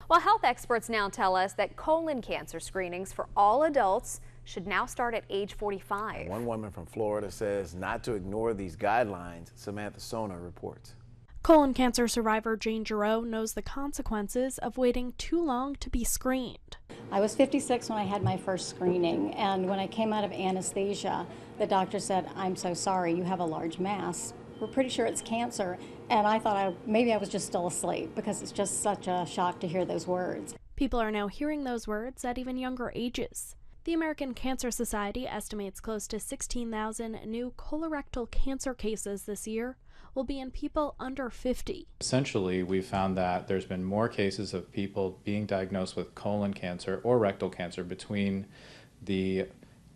Well, health experts now tell us that colon cancer screenings for all adults should now start at age 45. One woman from Florida says not to ignore these guidelines. Samantha Sona reports. Colon cancer survivor Jane Giroux knows the consequences of waiting too long to be screened. I was 56 when I had my first screening, and when I came out of anesthesia, the doctor said, "I'm so sorry, you have a large mass. We're pretty sure it's cancer." And I thought maybe I was just still asleep, because it's just such a shock to hear those words. People are now hearing those words at even younger ages. The American Cancer Society estimates close to 16,000 new colorectal cancer cases this year will be in people under 50. Essentially, we found that there's been more cases of people being diagnosed with colon cancer or rectal cancer between the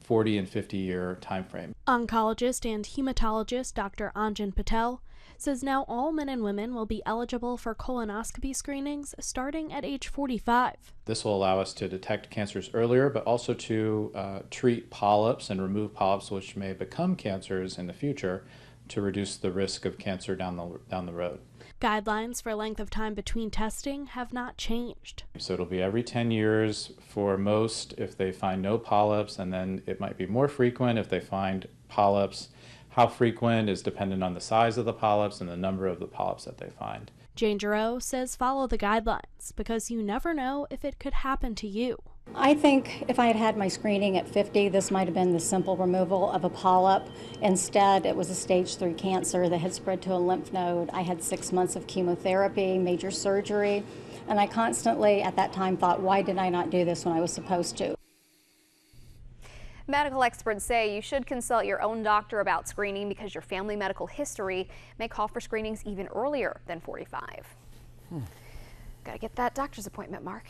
40 and 50-year time frame. Oncologist and hematologist Dr. Anjan Patel says now all men and women will be eligible for colonoscopy screenings starting at age 45. This will allow us to detect cancers earlier, but also to treat polyps and remove polyps which may become cancers in the future to reduce the risk of cancer down the road. Guidelines for length of time between testing have not changed. So it'll be every 10 years for most if they find no polyps, and then it might be more frequent if they find polyps. How frequent is dependent on the size of the polyps and the number of the polyps that they find. Jane Giroux says follow the guidelines because you never know if it could happen to you. I think if I had had my screening at 50, this might have been the simple removal of a polyp. Instead, it was a stage 3 cancer that had spread to a lymph node. I had 6 months of chemotherapy, major surgery, and I constantly at that time thought, why did I not do this when I was supposed to? Medical experts say you should consult your own doctor about screening because your family medical history may call for screenings even earlier than 45. Got to get that doctor's appointment, Mark.